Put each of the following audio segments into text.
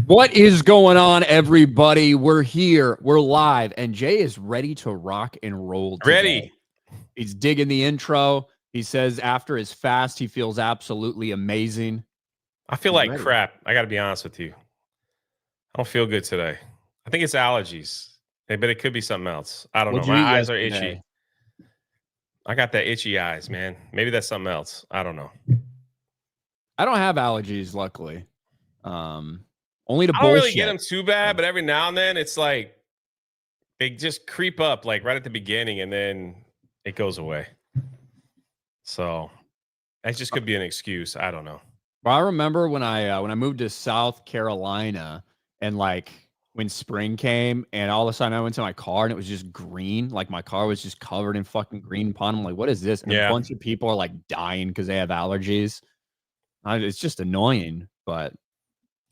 What is going on, everybody? We're here. We're live. And Jay is ready to rock and roll today. Ready. He's digging the intro. He says after his fast, he feels absolutely amazing. I feel like crap. I got to be honest with you. I don't feel good today. I think it's allergies. Hey, but it could be something else. I don't know. My eyes are itchy. I got that itchy eyes, man. Maybe that's something else. I don't know. I don't have allergies, luckily. Only to bullshit. I don't really get them too bad, but every now and then it's like they just creep up like right at the beginning and then it goes away. So that just could be an excuse. I don't know. Well, I remember when I moved to South Carolina and like when spring came and all of a sudden I went to my car and it was just green. Like my car was just covered in fucking green pond. I'm like, what is this? And a bunch of people are like dying because they have allergies. It's just annoying, but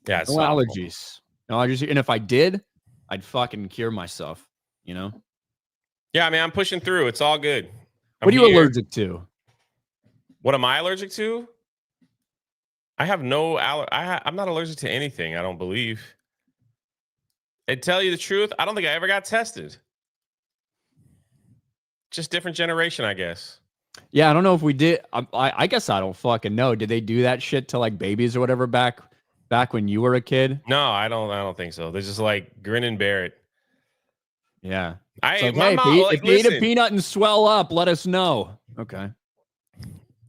yeah, no allergies. No allergies. And if I did, I'd fucking cure myself, you know? Yeah, I mean, I'm pushing through. It's all good. What are you allergic to? What am I allergic to? I have no I'm not allergic to anything, I don't believe. And tell you the truth, I don't think I ever got tested. Just different generation, I guess. Yeah, I don't know if we did. I guess I don't fucking know. Did they do that shit to like babies or whatever back when you were a kid? No, I don't think so. They're just like grin and bear it. Yeah. My mom, if you eat a peanut and swell up, let us know. Okay.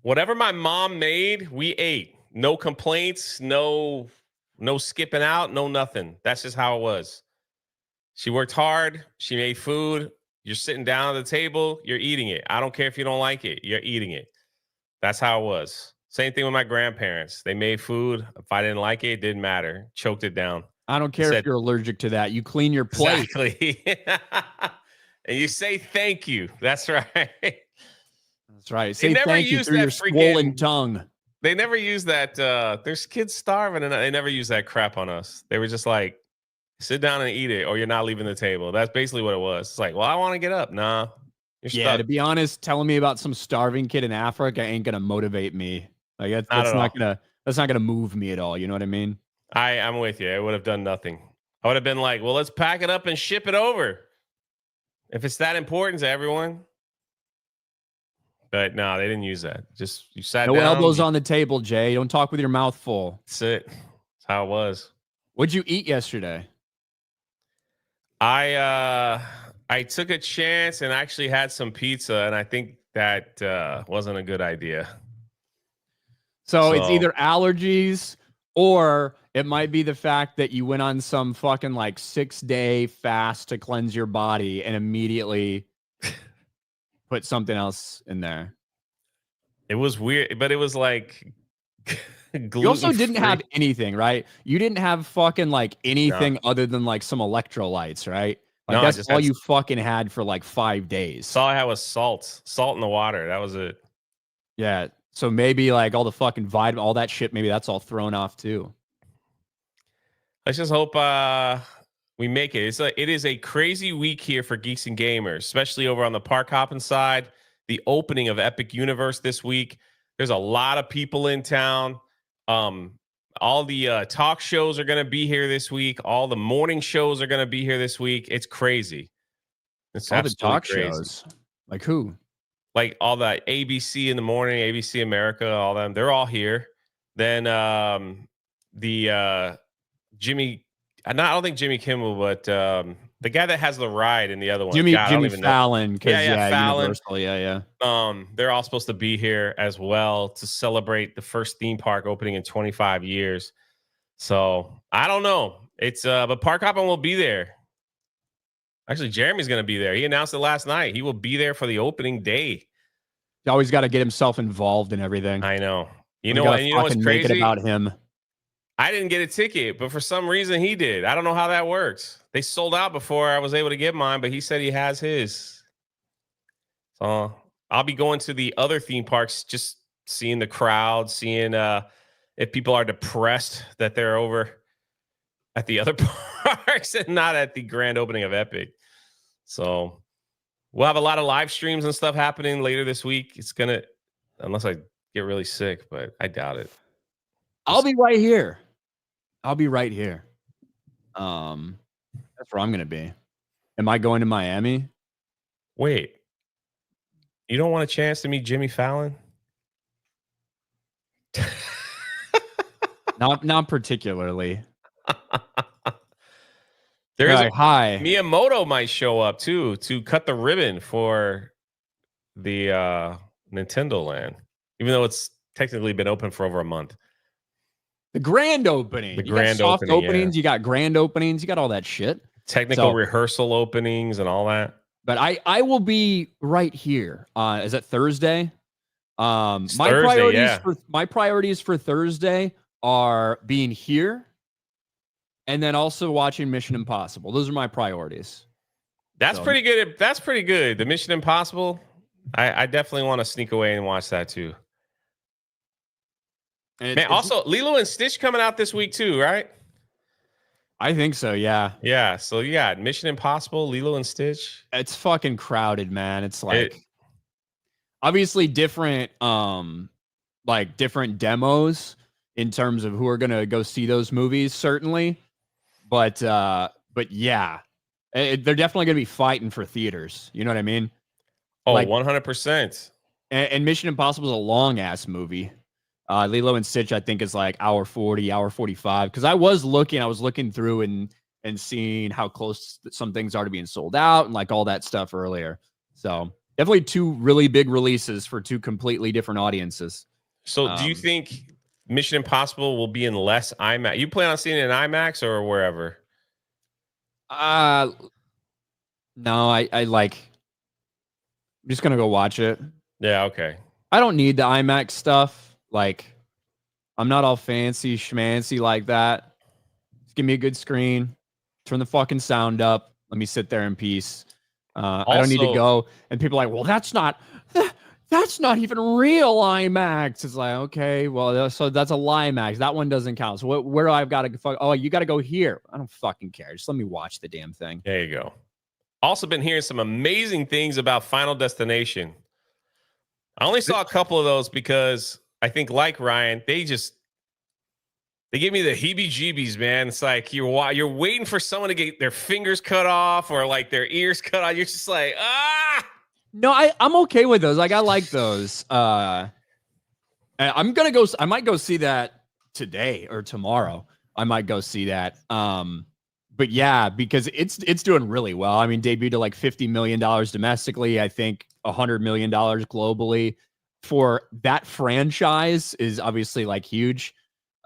Whatever my mom made, we ate. No complaints, no skipping out, no nothing. That's just how it was. She worked hard. She made food. You're sitting down at the table. You're eating it. I don't care if you don't like it. You're eating it. That's how it was. Same thing with my grandparents. They made food. If I didn't like it, it didn't matter. Choked it down. I don't care if you're allergic to that. You clean your plate. Exactly. And you say thank you. That's right. That's right. Say thank you through your swollen tongue. They never use that. There's kids starving, and they never use that crap on us. They were just like, sit down and eat it, or you're not leaving the table. That's basically what it was. It's like, well, I want to get up. Nah. Yeah, to be honest, telling me about some starving kid in Africa ain't gonna motivate me. Like that's not gonna move me at all. You know what I mean? I'm with you. It would have done nothing. I would have been like, well, let's pack it up and ship it over. If it's that important to everyone. But no, they didn't use that. Just you sat down. No elbows on the table, Jay. Don't talk with your mouth full. That's it. That's how it was. What'd you eat yesterday? I took a chance and actually had some pizza, and I think that wasn't a good idea. So it's either allergies or it might be the fact that you went on some fucking like 6-day fast to cleanse your body and immediately put something else in there. It was weird, but it was like you also didn't have anything, right? You didn't have fucking like anything other than like some electrolytes, right? Like that's all you fucking had for like 5 days. All I had was salt in the water. That was it. Yeah. So maybe like all the fucking vitamin, all that shit, maybe that's all thrown off too. Let's just hope we make it. It is a crazy week here for Geeks and Gamers, especially over on the park hopping side. The opening of Epic Universe this week. There's a lot of people in town. All the talk shows are going to be here this week. All the morning shows are going to be here this week. It's crazy. It's all the talk shows. Like who? Like all the ABC in the morning, ABC America, all them. They're all here. Then the Jimmy, I don't think Jimmy Kimmel, but the guy that has the ride in the other one. Jimmy Fallon. Fallon. Universal, yeah. They're all supposed to be here as well to celebrate the first theme park opening in 25 years. So I don't know. It's but Park Hopping will be there. Actually, Jeremy's going to be there. He announced it last night. He will be there for the opening day. He always got to get himself involved in everything. I know. You know what's crazy? Make it about him. I didn't get a ticket, but for some reason he did. I don't know how that works. They sold out before I was able to get mine, but he said he has his. So I'll be going to the other theme parks, just seeing the crowd, seeing if people are depressed that they're over at the other parks and not at the grand opening of Epic. So we'll have a lot of live streams and stuff happening later this week. It's going to, unless I get really sick, but I doubt it. I'll be right here. I'll be right here. That's where I'm gonna be. Am I going to Miami? Wait, you don't want a chance to meet Jimmy Fallon? Not particularly. There is a Like, hi. Miyamoto might show up too to cut the ribbon for the Nintendo Land, even though it's technically been open for over a month. The grand opening. The You got grand soft opening, yeah. openings, you got grand openings, you got all that shit. Technical rehearsal openings and all that. But I will be right here. Is it Thursday? My priorities for Thursday are being here and then also watching Mission Impossible. Those are my priorities. That's pretty good. That's pretty good. The Mission Impossible. I definitely want to sneak away and watch that too. Man, also Lilo and Stitch coming out this week too, right? I think so, yeah. Yeah, so you got Mission Impossible, Lilo and Stitch. It's fucking crowded, man. It's like obviously different different demos in terms of who are going to go see those movies, certainly. But yeah. They're definitely going to be fighting for theaters. You know what I mean? Oh, 100%. And Mission Impossible is a long ass movie. Lilo and Stitch, I think, is like hour 40, hour 45. Because I was looking through and seeing how close some things are to being sold out and like all that stuff earlier. So definitely two really big releases for two completely different audiences. So do you think Mission Impossible will be in less IMAX? You plan on seeing it in IMAX or wherever? No, I like. I'm just gonna go watch it. Yeah, okay. I don't need the IMAX stuff. Like, I'm not all fancy schmancy like that. Just give me a good screen. Turn the fucking sound up. Let me sit there in peace. I don't need to go. And people are like, well, that's not even real IMAX. It's like, okay, well, so that's a LIMAX. That one doesn't count. So where do I've got to? Oh, you got to go here. I don't fucking care. Just let me watch the damn thing. There you go. Also been hearing some amazing things about Final Destination. I only saw a couple of those because I think, like Ryan, they give me the heebie-jeebies, man. It's like you're waiting for someone to get their fingers cut off or like their ears cut off. You're just like, ah. No, I'm okay with those. Like, I like those. I might go see that today or tomorrow. I might go see that. But yeah, because it's doing really well. I mean, debuted to like $50 million domestically. I think $100 million globally for that franchise is obviously like huge.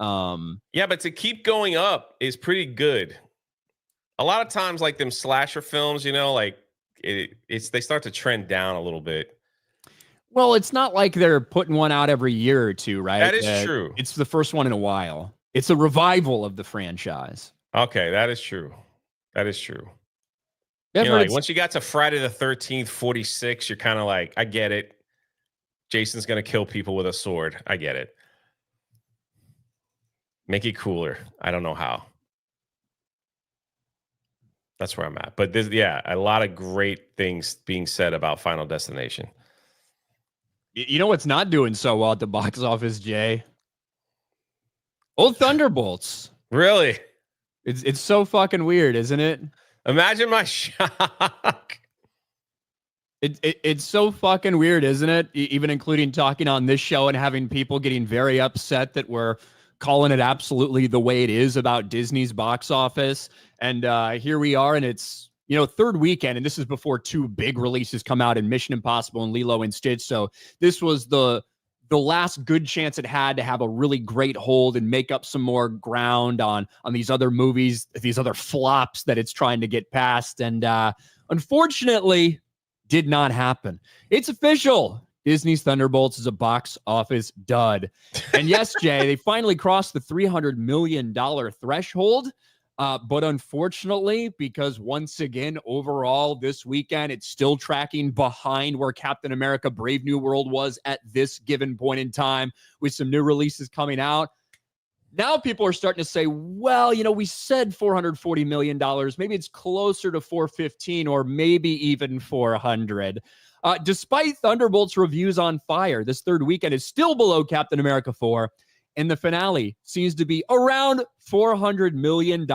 Yeah, but to keep going up is pretty good. A lot of times, like them slasher films, you know, like they start to trend down a little bit. Well, it's not like they're putting one out every year or two, right? That is true. It's the first one in a while. It's a revival of the franchise. Okay, that is true. That is true. Yeah, you know, like once you got to Friday the 13th, 46, you're kind of like, I get it. Jason's going to kill people with a sword. I get it. Make it cooler. I don't know how. That's where I'm at. But a lot of great things being said about Final Destination. You know what's not doing so well at the box office, Jay? Old Thunderbolts. Really? It's so fucking weird, isn't it? Imagine my shock. It's so fucking weird, isn't it? Even including talking on this show and having people getting very upset that we're calling it absolutely the way it is about Disney's box office. And here we are, and it's, third weekend, and this is before two big releases come out in Mission Impossible and Lilo and Stitch. So this was the last good chance it had to have a really great hold and make up some more ground on these other movies, these other flops that it's trying to get past. And unfortunately, did not happen. It's official. Disney's Thunderbolts is a box office dud. And yes, Jay, they finally crossed the $300 million threshold. But unfortunately, because once again, overall this weekend, it's still tracking behind where Captain America Brave New World was at this given point in time with some new releases coming out. Now people are starting to say, well, we said $440 million. Maybe it's closer to 415 or maybe even 400. Despite Thunderbolts reviews on fire, this third weekend is still below Captain America 4 And the finale seems to be around $400 million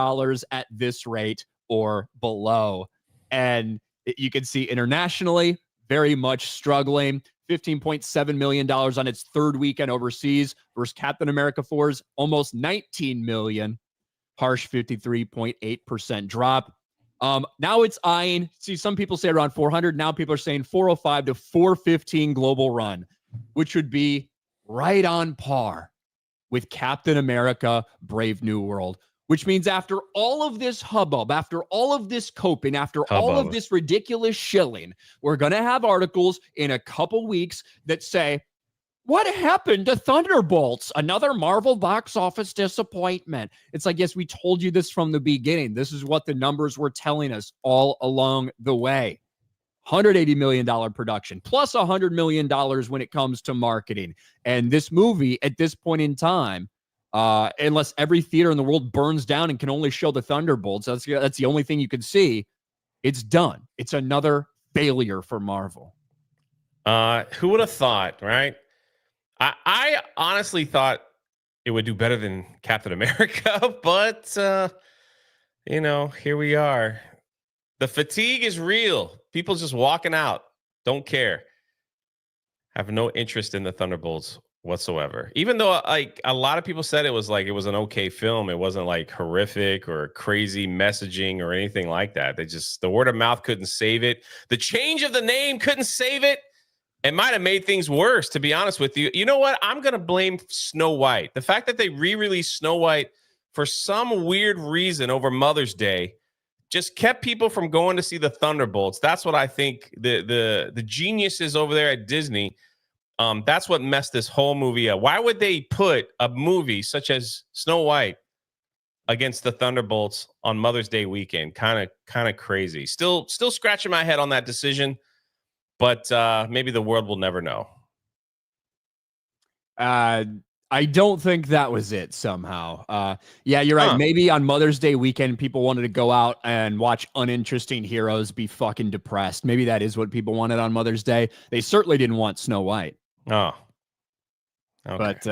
at this rate or below. And you can see internationally, very much struggling. $15.7 million on its third weekend overseas versus Captain America 4's almost $19 million. Harsh 53.8% drop. Now it's eyeing, see, some people say around 400. Now people are saying 405 to 415 global run, which would be right on par with Captain America Brave New World, which means after all of this hubbub, after all of this coping, after all of this ridiculous shilling, we're going to have articles in a couple weeks that say, what happened to Thunderbolts? Another Marvel box office disappointment. It's like, yes, we told you this from the beginning. This is what the numbers were telling us all along the way. $180 million production, plus $100 million when it comes to marketing. And this movie, at this point in time, unless every theater in the world burns down and can only show the Thunderbolts, that's the only thing you can see, it's done. It's another failure for Marvel. Who would have thought, right? I honestly thought it would do better than Captain America, but, here we are. The fatigue is real. People just walking out, don't care, have no interest in the Thunderbolts whatsoever. Even though, like, a lot of people said it was an okay film. It wasn't like horrific or crazy messaging or anything like that. The word of mouth couldn't save it. The change of the name couldn't save it. It might have made things worse, to be honest with you. You know what? I'm going to blame Snow White. The fact that they re-released Snow White for some weird reason over Mother's Day just kept people from going to see the Thunderbolts. That's what I think the geniuses over there at Disney, that's what messed this whole movie up. Why would they put a movie such as Snow White against the Thunderbolts on Mother's Day weekend? Kind of crazy. Still scratching my head on that decision. But maybe the world will never know. I don't think that was it somehow. Yeah, you're right. Maybe on Mother's Day weekend, people wanted to go out and watch uninteresting heroes be fucking depressed. Maybe that is what people wanted on Mother's Day. They certainly didn't want Snow White. Oh. Okay. But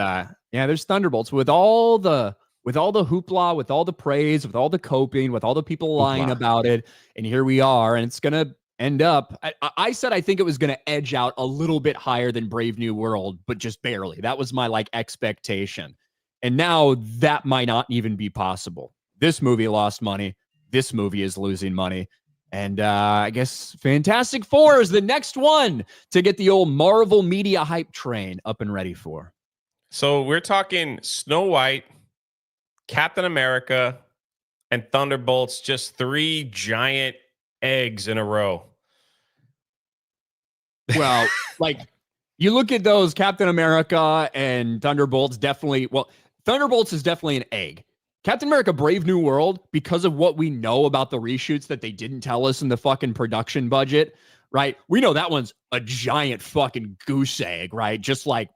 yeah, there's Thunderbolts with all the hoopla, with all the praise, with all the coping, with all the people lying about it. And here we are, and it's going to end up, I said I think it was going to edge out a little bit higher than Brave New World, but just barely. That was my expectation. And now that might not even be possible. This movie lost money. This movie is losing money. And I guess Fantastic Four is the next one to get the old Marvel media hype train up and ready for. So we're talking Snow White, Captain America, and Thunderbolts, just three giant eggs in a row. Well, you look at those Captain America and Thunderbolts, definitely. Well, Thunderbolts is definitely an egg. Captain America Brave New World, because of what we know about the reshoots that they didn't tell us in the fucking production budget, right? We know that one's a giant fucking goose egg, right? Just like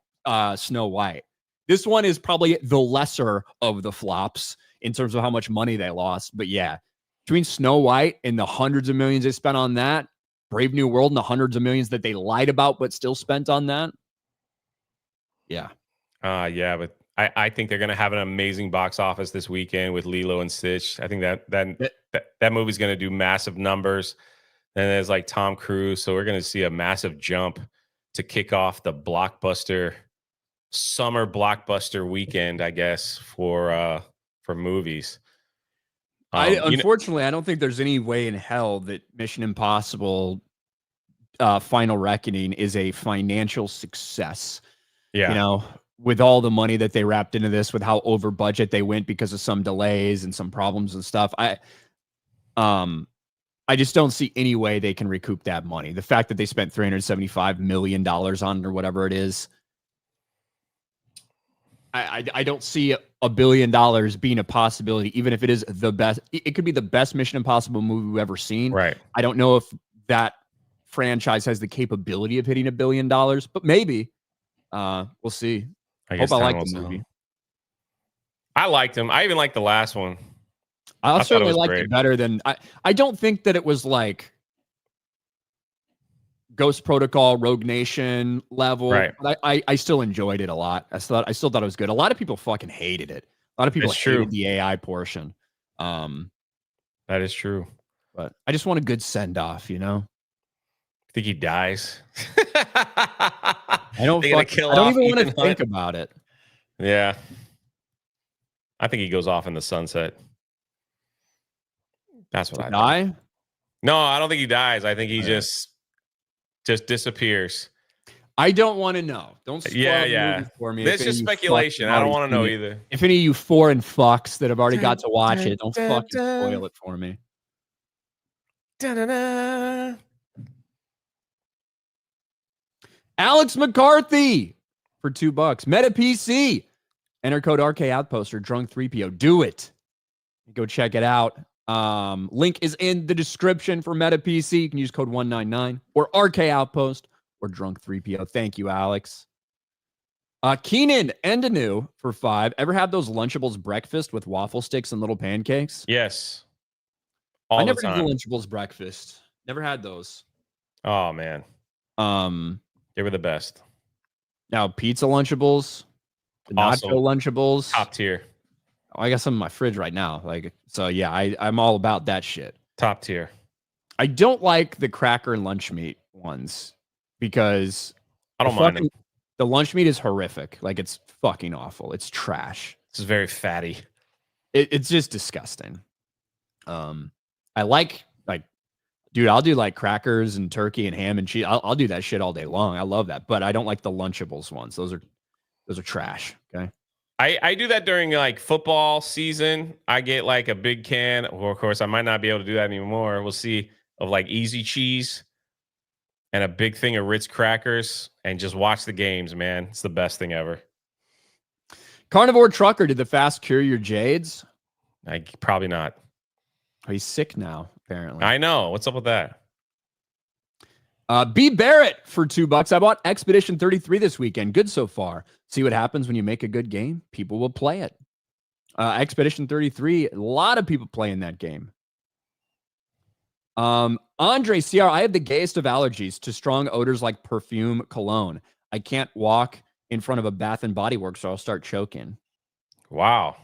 Snow White. This one is probably the lesser of the flops in terms of how much money they lost. But yeah, between Snow White and the hundreds of millions they spent on that, Brave New World and the hundreds of millions that they lied about but still spent on that. Yeah. Yeah, but I think they're going to have an amazing box office this weekend with Lilo and Stitch. I think that movie's going to do massive numbers. And there's Tom Cruise, so we're going to see a massive jump to kick off the summer blockbuster weekend, I guess, for movies. Unfortunately, I don't think there's any way in hell that Mission Impossible Final Reckoning is a financial success. Yeah. With all the money that they wrapped into this, with how over budget they went because of some delays and some problems and stuff. I just don't see any way they can recoup that money. The fact that they spent $375 million on it or whatever it is, I don't see $1 billion being a possibility, even if it is the best. It could be the best Mission Impossible movie we've ever seen. Right. I don't know if that franchise has the capability of hitting $1 billion, but maybe. We'll see. I hope I like the movie. I liked him. I even liked the last one. I certainly liked it better than I don't think that it was Ghost Protocol, Rogue Nation level. Right. But I still enjoyed it a lot. I still thought it was good. A lot of people fucking hated it. A lot of people It's true. hated the AI portion. That is true. But I just want a good send off, you know? Think he dies? I don't They gonna kill I don't off even want Ethan to think Hunt? about it. Yeah. I think he goes off in the sunset. That's what To I think. die? No, I don't think he dies. I think he just disappears. I don't want to know. Don't spoil the movie for me. This is speculation. I don't want to know either. If any of you foreign fucks that have already got to watch it, don't fucking spoil it for me. Alex McCarthy for $2. Meta PC. Enter code RK Outpost or Drunk 3PO. Do it. Go check it out. Link is in the description for Meta PC. You can use code 199 or RK Outpost or Drunk 3PO. Thank you, Alex. Keenan Endanu for $5. Ever have those Lunchables breakfast with waffle sticks and little pancakes? Yes. I never did the Lunchables breakfast. Never had those. Oh man. They were the best. Now pizza Lunchables, the nacho Lunchables, top tier. I got some in my fridge right now. Like, so yeah, I'm all about that shit. Top tier. I don't like the cracker and lunch meat ones because I don't mind them. The lunch meat is horrific. Like, it's fucking awful. It's trash. It's very fatty. It's just disgusting. I like, dude, I'll do like crackers and turkey and ham and cheese. I'll do that shit all day long. I love that, but I don't like the Lunchables ones. Those are trash. Okay. I do that during like football season. I get like a big can. Well, of course, I might not be able to do that anymore. We'll see, of like easy cheese and a big thing of Ritz crackers and just watch the games, man. It's the best thing ever. Carnivore Trucker, did the fast cure your jades? Probably not. Oh, he's sick now, apparently. I know. What's up with that? B. Barrett for $2. I bought Expedition 33 this weekend. Good so far. See what happens when you make a good game. People will play it. Expedition 33, a lot of people playing that game. Andre CR, I have the gayest of allergies to strong odors like perfume, cologne. I can't walk in front of a Bath and Body Works or I'll start choking. Wow.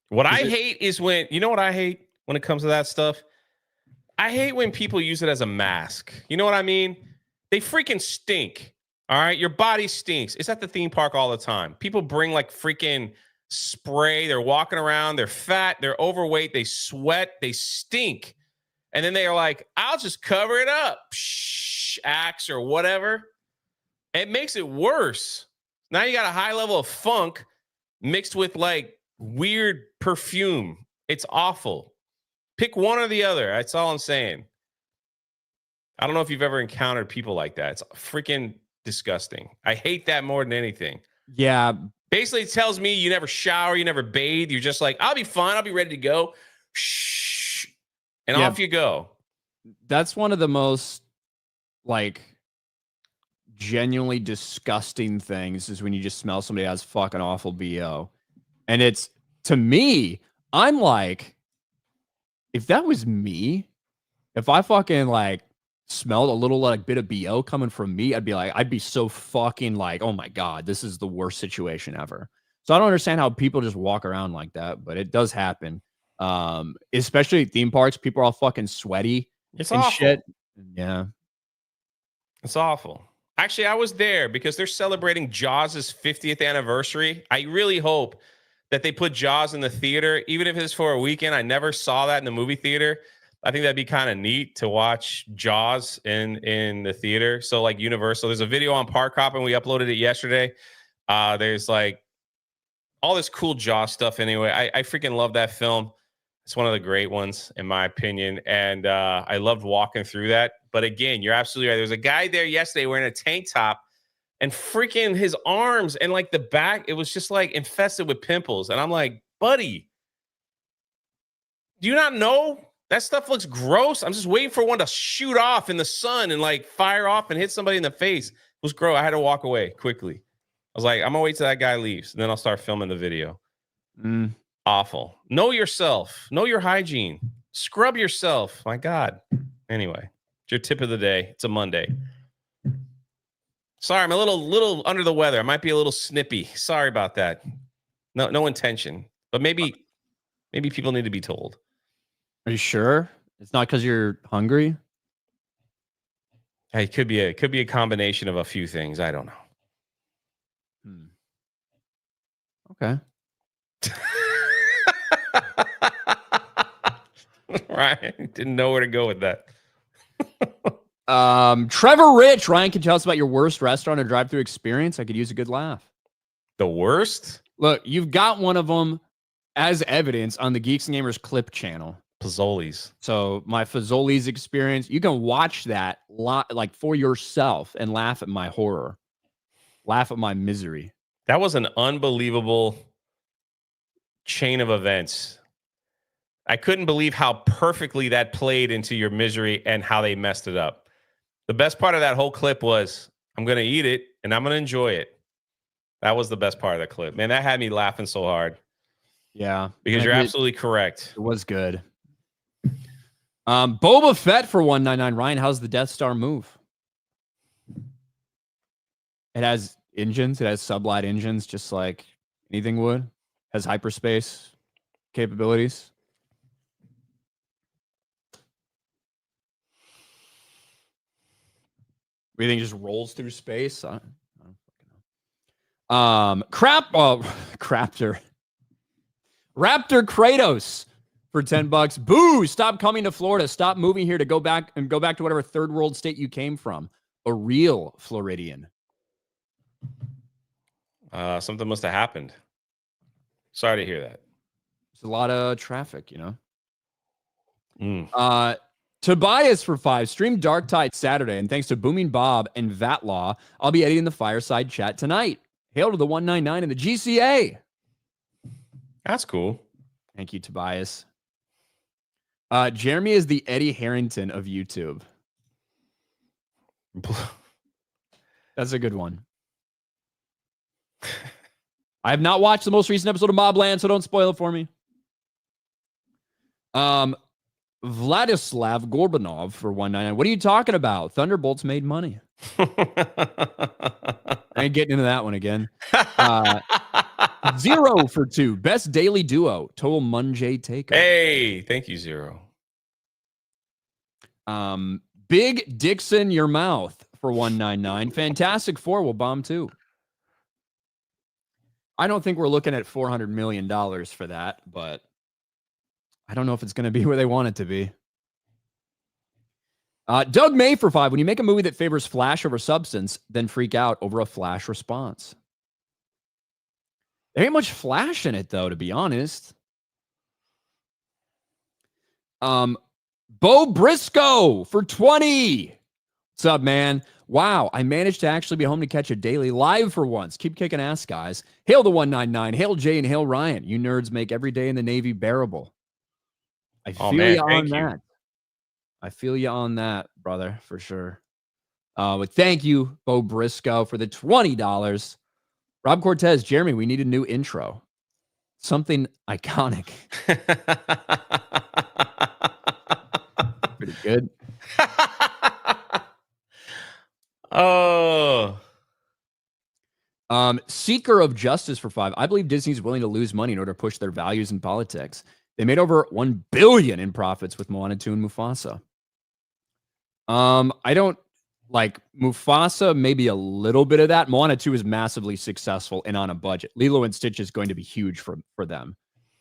What I hate is when, you know what I hate when it comes to that stuff? I hate when people use it as a mask. You know what I mean? They freaking stink. All right. Your body stinks. It's at the theme park all the time. People bring like freaking spray. They're walking around. They're fat. They're overweight. They sweat. They stink. And then they are like, I'll just cover it up. Axe or whatever. It makes it worse. Now you got a high level of funk mixed with like weird perfume. It's awful. Pick one or the other. That's all I'm saying. I don't know if you've ever encountered people like that. It's freaking disgusting. I hate that more than anything. Yeah. Basically, it tells me you never shower, you never bathe. You're just like, I'll be fine. I'll be ready to go. Shh. And off you go. That's one of the most, like, genuinely disgusting things is when you just smell somebody has fucking awful BO. And it's, to me, I'm like, if that was me, if I fucking like smelled a little like bit of BO coming from me, I'd be so fucking like, oh my God, this is the worst situation ever. So I don't understand how people just walk around like that, but it does happen. Especially at theme parks, people are all fucking sweaty. It's and awful. Shit. Yeah. It's awful. Actually, I was there because they're celebrating Jaws' 50th anniversary. I really hope that they put Jaws in the theater, even if it's for a weekend. I never saw that in the movie theater. I think that'd be kind of neat to watch Jaws in the theater. So like Universal, there's a video on Park Hop and we uploaded it yesterday. There's like all this cool Jaws stuff anyway. I freaking love that film. It's one of the great ones in my opinion. And I loved walking through that. But again, you're absolutely right. There's a guy there yesterday wearing a tank top and freaking his arms and like the back, it was just like infested with pimples. And I'm like, buddy, do you not know that stuff looks gross? I'm just waiting for one to shoot off in the sun and like fire off and hit somebody in the face. It was gross. I had to walk away quickly. I was like, I'm gonna wait till that guy leaves and then I'll start filming the video. Awful. Know yourself. Know your hygiene. Scrub yourself. My God. Anyway, It's your tip of the day. It's a Monday. Sorry, I'm a little under the weather. I might be a little snippy. Sorry about that. No intention. But maybe people need to be told. Are you sure? It's not because you're hungry? Hey, it could be a combination of a few things. I don't know. Okay. Right. Didn't know where to go with that. Trevor Rich, Ryan, can you tell us about your worst restaurant or drive-through experience? I could use a good laugh. The worst? Look, you've got one of them as evidence on the Geeks and Gamers clip channel. Fazoli's. So my Fazoli's experience, you can watch that like for yourself and laugh at my horror, laugh at my misery. That was an unbelievable chain of events. I couldn't believe how perfectly that played into your misery and how they messed it up. The best part of that whole clip was, I'm going to eat it and I'm going to enjoy it. That was the best part of the clip. Man, that had me laughing so hard. Yeah. Because you're absolutely correct. It was good. Boba Fett for 199. Ryan, how's the Death Star move? It has engines. It has sublight engines, just like anything would. Has hyperspace capabilities. Everything just rolls through space. I don't fucking know. Raptor Kratos for $10. Boo! Stop coming to Florida. Stop moving here to go back to whatever third world state you came from. A real Floridian. Something must have happened. Sorry to hear that. There's a lot of traffic, Tobias for 5. Stream Dark Tide Saturday, and thanks to Booming Bob and Vatlaw, I'll be editing the fireside chat tonight. Hail to the 199 and the GCA. That's cool. Thank you, Tobias. Jeremy is the Eddie Harrington of YouTube. That's a good one. I have not watched the most recent episode of Mobland, so don't spoil it for me. Vladislav Gorbanov for 199. What are you talking about? Thunderbolts made money. I ain't getting into that one again. 0 for 2. Best daily duo. Total Munjay Taker. Hey, thank you, 0. Big Dixon Your Mouth for 199. Fantastic Four will bomb too. I don't think we're looking at $400 million for that, but I don't know if it's going to be where they want it to be. Doug May for 5. When you make a movie that favors flash over substance, then freak out over a flash response. There ain't much flash in it, though, to be honest. Bo Briscoe for 20. What's up, man? Wow, I managed to actually be home to catch a daily live for once. Keep kicking ass, guys. Hail the 199. Hail Jay and hail Ryan. You nerds make every day in the Navy bearable. I feel you on that. I feel you on that, brother, for sure. But thank you, Bo Briscoe, for the $20. Rob Cortez, Jeremy, we need a new intro. Something iconic. Pretty good. Oh. Seeker of Justice for 5. I believe Disney's willing to lose money in order to push their values in politics. They made over $1 billion in profits with Moana 2 and Mufasa. I don't like Mufasa, maybe a little bit of that. Moana 2 is massively successful and on a budget. Lilo and Stitch is going to be huge for them.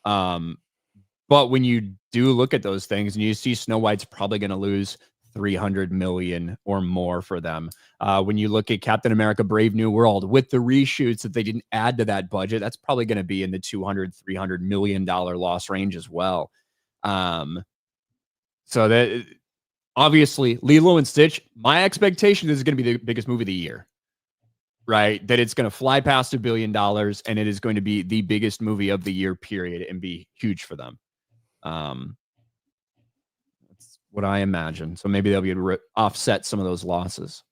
But when you do look at those things and you see Snow White's probably going to lose $300 million or more for them. When you look at Captain America Brave New World with the reshoots that they didn't add to that budget, that's probably going to be in the $200-300 million loss range as well. So that obviously Lilo and Stitch, my expectation is going to be the biggest movie of the year, right? That it's going to fly past $1 billion and it is going to be the biggest movie of the year, period, and be huge for them. That's what I imagine. So maybe they'll be able to offset some of those losses.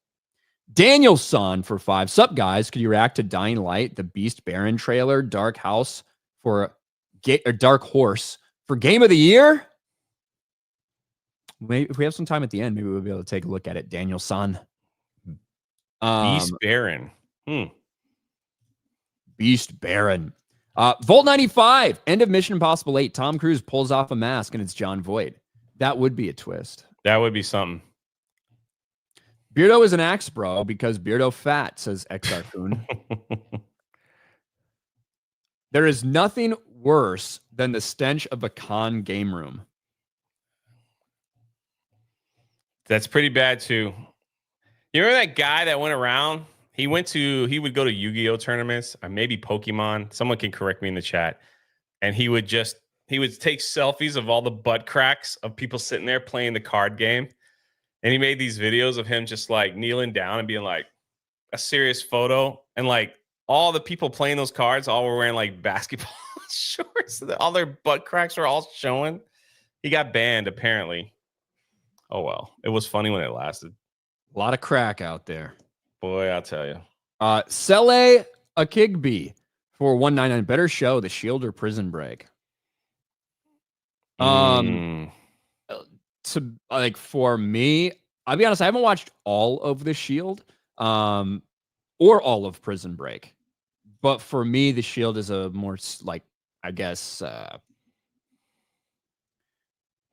Danielson for 5. Sup, guys? Could you react to Dying Light, the Beast Baron trailer, Dark Horse for Game of the Year? Maybe if we have some time at the end, maybe we'll be able to take a look at it. Daniel San. Beast Baron. Beast Baron. Volt 95. End of Mission Impossible 8. Tom Cruise pulls off a mask and it's John Voight. That would be a twist. That would be something. Beardo is an axe bro because Beardo fat, says XR There is nothing worse than the stench of a con game room. That's pretty bad too. You remember that guy that went around? He would go to Yu-Gi-Oh tournaments, or maybe Pokemon. Someone can correct me in the chat. And he would take selfies of all the butt cracks of people sitting there playing the card game. And he made these videos of him just like kneeling down and being like a serious photo. And like all the people playing those cards all were wearing like basketball shorts. All their butt cracks were all showing. He got banned apparently. Oh, well, it was funny when it lasted. A lot of crack out there. Boy, I'll tell you. Sele Akigbe for 199. Better show, The Shield or Prison Break. To like for me, I'll be honest, I haven't watched all of The Shield, or all of Prison Break. But for me, The Shield is a more like, I guess,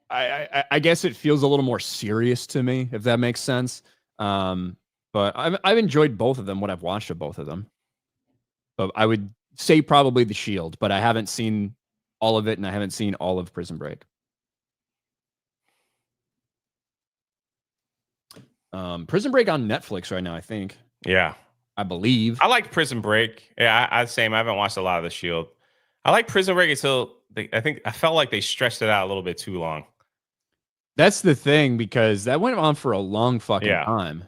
I guess it feels a little more serious to me, if that makes sense. But I've enjoyed both of them, what I've watched of both of them. But I would say probably The Shield, but I haven't seen all of it, and I haven't seen all of Prison Break. Prison Break on Netflix right now, I think. Yeah. I believe. I liked Prison Break. Yeah, I haven't watched a lot of The Shield. I like Prison Break until I felt like they stretched it out a little bit too long. That's the thing, because that went on for a long fucking time.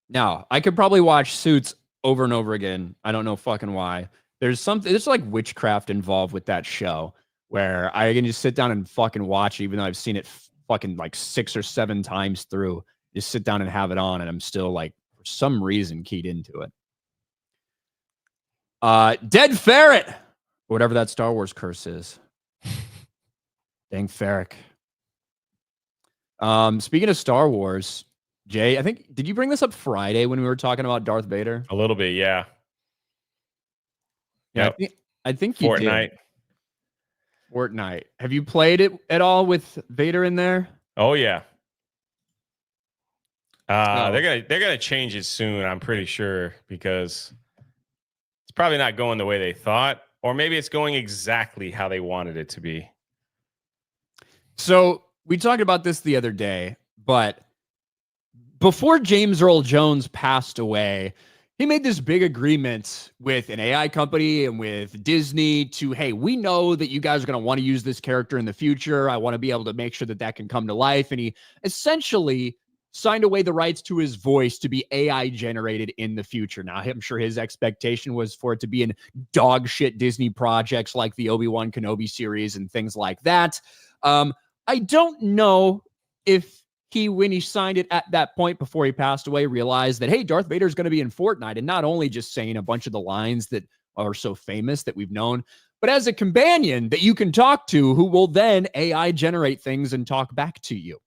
Now, I could probably watch Suits over and over again. I don't know fucking why. There's like witchcraft involved with that show where I can just sit down and fucking watch it, even though I've seen it fucking like 6 or 7 times through. Just sit down and have it on, and I'm still like, for some reason, keyed into it. Dead Ferret, whatever that Star Wars curse is. Dang Ferric. Speaking of Star Wars, Jay, I think, did you bring this up Friday when we were talking about Darth Vader? A little bit, yeah. Yeah, yep. I think you Fortnite. did. Fortnite. Have you played it at all with Vader in there? Oh yeah. They're gonna change it soon, I'm pretty sure, because it's probably not going the way they thought, or maybe it's going exactly how they wanted it to be. So we talked about this the other day, but before James Earl Jones passed away, he made this big agreement with an AI company and with Disney to, hey, we know that you guys are going to want to use this character in the future. I want to be able to make sure that that can come to life. And he essentially signed away the rights to his voice to be AI generated in the future. Now, I'm sure his expectation was for it to be in dog shit Disney projects like the Obi-Wan Kenobi series and things like that. I don't know if when he signed it at that point before he passed away, realized that, hey, Darth Vader is going to be in Fortnite, and not only just saying a bunch of the lines that are so famous that we've known, but as a companion that you can talk to who will then AI generate things and talk back to you.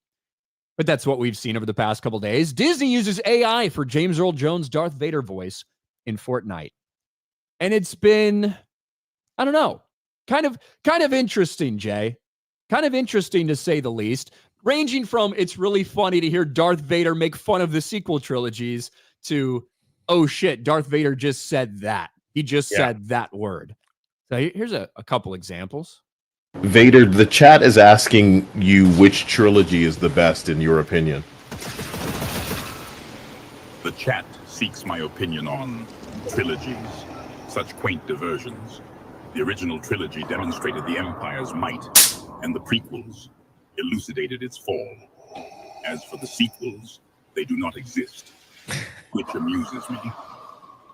But that's what we've seen over the past couple days. Disney uses AI for James Earl Jones' Darth Vader voice in Fortnite. And it's been, I don't know, kind of interesting, Jay. Kind of interesting to say the least. Ranging from it's really funny to hear Darth Vader make fun of the sequel trilogies to, oh shit, Darth Vader just said that. He just said that word. So here's a couple examples. Vader, the chat is asking you which trilogy is the best in your opinion. The chat seeks my opinion on trilogies, such quaint diversions. The original trilogy demonstrated the Empire's might, and the prequels elucidated its fall. As for the sequels, they do not exist, which amuses me.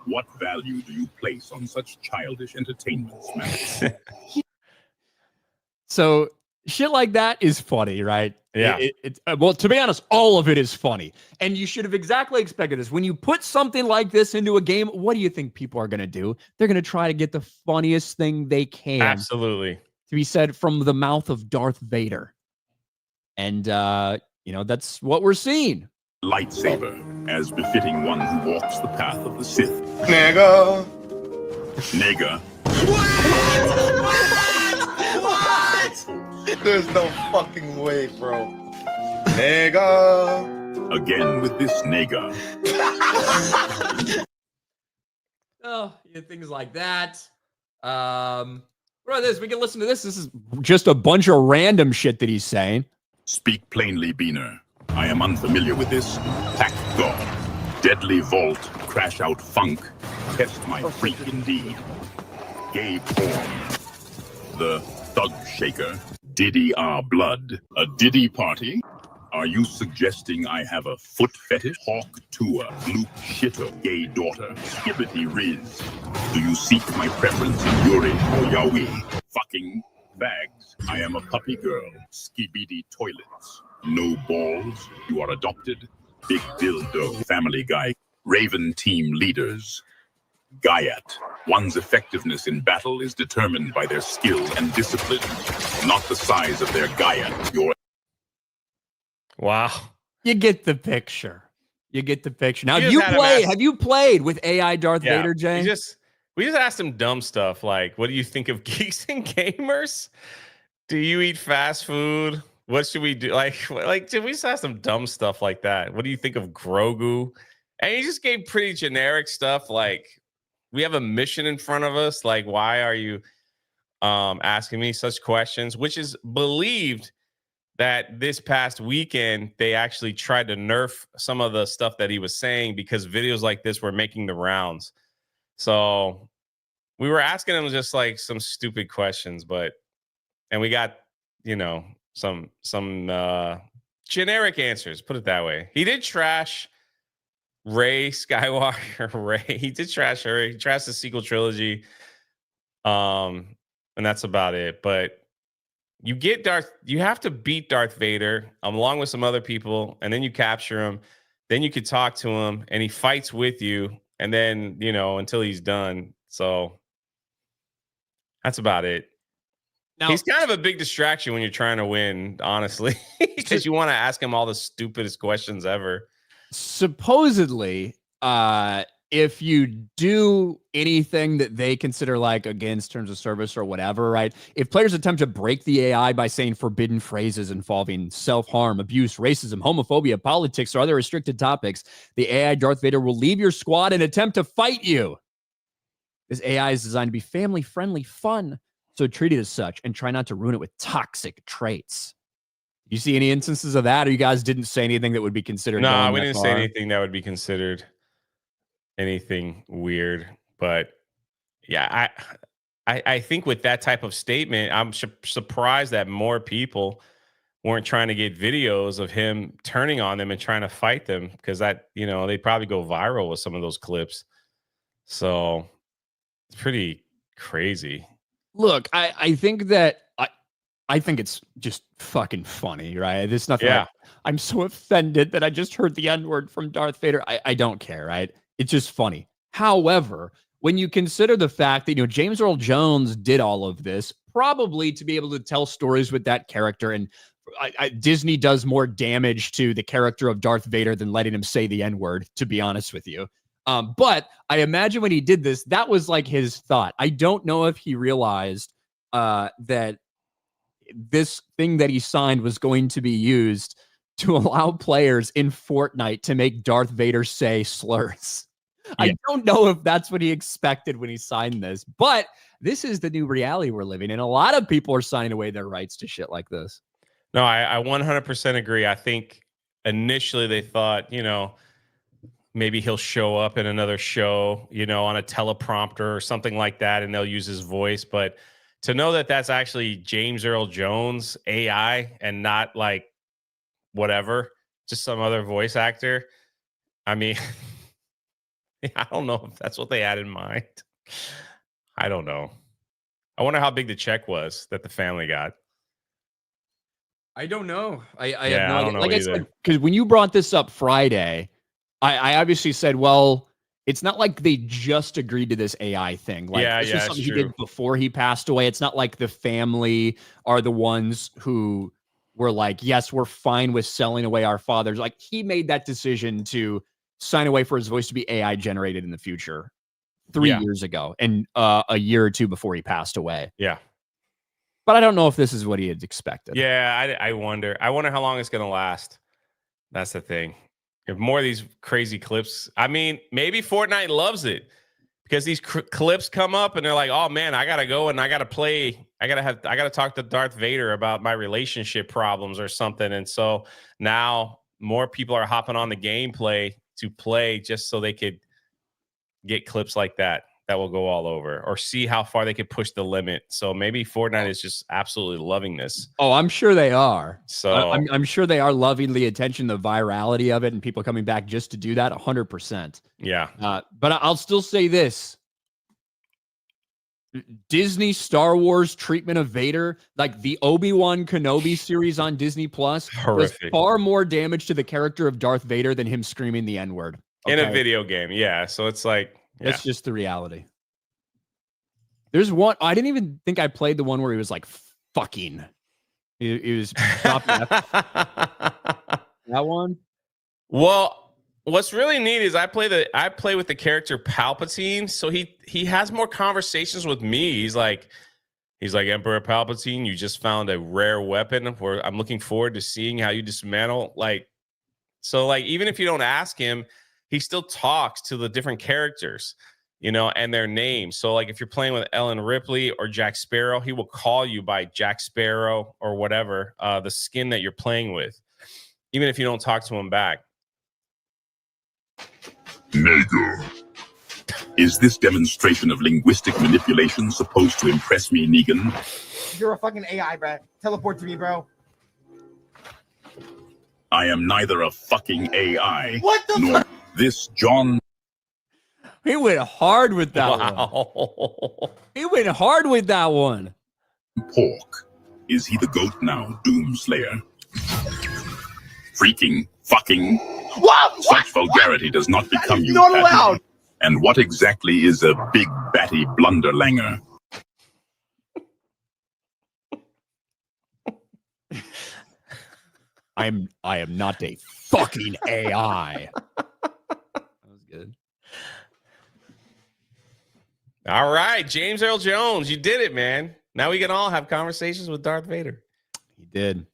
What value do you place on such childish entertainments, man? So shit like that is funny, right? Yeah. Well, to be honest, all of it is funny. And you should have exactly expected this. When you put something like this into a game, what do you think people are going to do? They're going to try to get the funniest thing they can. Absolutely. To be said from the mouth of Darth Vader. And that's what we're seeing. Lightsaber, as befitting one who walks the path of the Sith. Nigga. Nega. What? There's no fucking way, bro. Nigga. Again with this nega. Oh, yeah, things like that. What about this? We can listen to this. This is just a bunch of random shit that he's saying. Speak plainly, Beaner. I am unfamiliar with this. Pack God. Deadly Vault. Crash out funk. Test my freak indeed. Gay porn. The Thug Shaker. Diddy our blood. A Diddy party? Are you suggesting I have a foot fetish? Hawk Tua, Luke Shitto, gay daughter, Skibbity Riz. Do you seek my preference in Yuri or Yaoi? Fucking bags. I am a puppy girl. Skibidi toilets. No balls. You are adopted. Big dildo. Family Guy. Raven team leaders. Gaiat. One's effectiveness in battle is determined by their skill and discipline, not the size of their Gaiat. Your Wow. You get the picture. You get the picture. Now, You just had him have you played with AI Darth Yeah. Vader, Jay? We just asked him dumb stuff like, what do you think of geeks and gamers? Do you eat fast food? What should we do? Like, did we just ask him dumb stuff like that? What do you think of Grogu? And he just gave pretty generic stuff like, we have a mission in front of us. Like, why are you asking me such questions? Which is believed that this past weekend, they actually tried to nerf some of the stuff that he was saying because videos like this were making the rounds. So we were asking him just like some stupid questions, and we got, some generic answers, put it that way. He did trash Rey Skywalker. Rey. He did trash her. He trashed the sequel trilogy. And that's about it. But you have to beat Darth Vader along with some other people, and then you capture him. Then you could talk to him, and he fights with you, and then, until he's done. So that's about it. Now, He's kind of a big distraction when you're trying to win, honestly, because you want to ask him all the stupidest questions ever. Supposedly, if you do anything that they consider like against terms of service or whatever, right? If players attempt to break the AI by saying forbidden phrases involving self-harm, abuse, racism, homophobia, politics, or other restricted topics, the AI Darth Vader will leave your squad and attempt to fight you. This AI is designed to be family-friendly, fun, so treat it as such and try not to ruin it with toxic traits. You see any instances of that, or you guys didn't say anything that would be considered? No, we didn't say anything that would be considered anything weird. But yeah, I think with that type of statement, I'm surprised that more people weren't trying to get videos of him turning on them and trying to fight them, because that, they probably go viral with some of those clips. So it's pretty crazy. Look, I think that I think it's just fucking funny, right? There's nothing. Yeah. Like, I'm so offended that I just heard the N-word from Darth Vader. I don't care, right? It's just funny. However, when you consider the fact that, James Earl Jones did all of this probably to be able to tell stories with that character, and Disney does more damage to the character of Darth Vader than letting him say the N-word, to be honest with you. But I imagine when he did this, that was like his thought. I don't know if he realized that this thing that he signed was going to be used to allow players in Fortnite to make Darth Vader say slurs. Yeah. I don't know if that's what he expected when he signed this, but this is the new reality we're living in. A lot of people are signing away their rights to shit like this. No, I 100% agree. I think initially they thought, maybe he'll show up in another show, on a teleprompter or something like that, and they'll use his voice. But to know that that's actually James Earl Jones AI and not like whatever, just some other voice actor. I mean, I don't know if that's what they had in mind. I don't know. I wonder how big the check was that the family got. I don't know. I don't know like either. I said, because when you brought this up Friday, I obviously said, well, it's not like they just agreed to this AI thing. Like, this is something he did before he passed away. It's not like the family are the ones who were like, yes, we're fine with selling away our fathers. Like he made that decision to sign away for his voice to be AI generated in the future 3 years ago and a year or two before he passed away. Yeah. But I don't know if this is what he had expected. Yeah, I wonder. I wonder how long it's going to last. That's the thing. If more of these crazy clips, I mean, maybe Fortnite loves it because these clips come up and they're like, oh man, I got to go and I got to play. I got to talk to Darth Vader about my relationship problems or something. And so now more people are hopping on the gameplay to play just so they could get clips like that will go all over or see how far they could push the limit. So maybe Fortnite is just absolutely loving this. Oh, I'm sure they are. So I'm sure they are loving the attention, the virality of it, and people coming back just to do that 100%. Yeah. But I'll still say this. Disney Star Wars treatment of Vader, like the Obi-Wan Kenobi series on Disney Plus, does far more damage to the character of Darth Vader than him screaming the N-word. Okay? In a video game. Yeah. So it's like, that's just the reality. There's one, I didn't even think I played the one where he was like, fucking. He was that one. Well, what's really neat is I play with the character Palpatine. So he has more conversations with me. He's like, Emperor Palpatine, you just found a rare weapon where I'm looking forward to seeing how you dismantle. So even if you don't ask him, he still talks to the different characters, and their names. So if you're playing with Ellen Ripley or Jack Sparrow, he will call you by Jack Sparrow or whatever, the skin that you're playing with, even if you don't talk to him back. Nigger. Is this demonstration of linguistic manipulation supposed to impress me, Negan? You're a fucking AI, bro. Teleport to me, bro. I am neither a fucking AI. What the fuck? This John. He went hard with that one. He went hard with that one. Pork. Is he the goat now, Doomslayer? Freaking, fucking. What? Such vulgarity does not become you. Not allowed. And what exactly is a big batty blunderlanger? I am not a fucking AI. That was good. All right, James Earl Jones, you did it, man. Now we can all have conversations with Darth Vader. He did.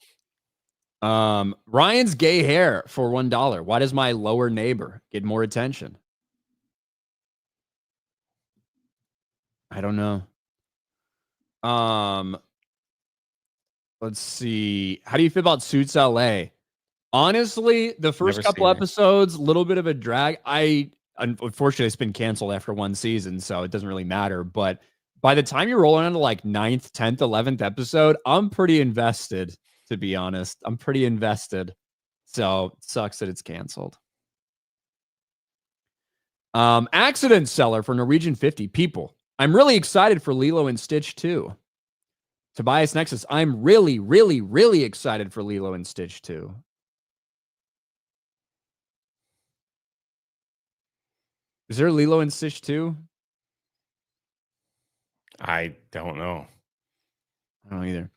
Ryan's gay hair for $1. Why does my lower neighbor get more attention? I don't know. Let's see. How do you feel about Suits LA? Honestly, the first couple episodes, a little bit of a drag. Unfortunately, it's been canceled after one season, so it doesn't really matter. But by the time you're rolling into 9th, 10th, 11th episode, I'm pretty invested, to be honest. I'm pretty invested. So it sucks that it's canceled. Accident seller for Norwegian 50. People, I'm really excited for Lilo and Stitch 2. Tobias Nexus, I'm really, really, really excited for Lilo and Stitch 2. Is there Lilo and Stitch 2? I don't know. I don't either.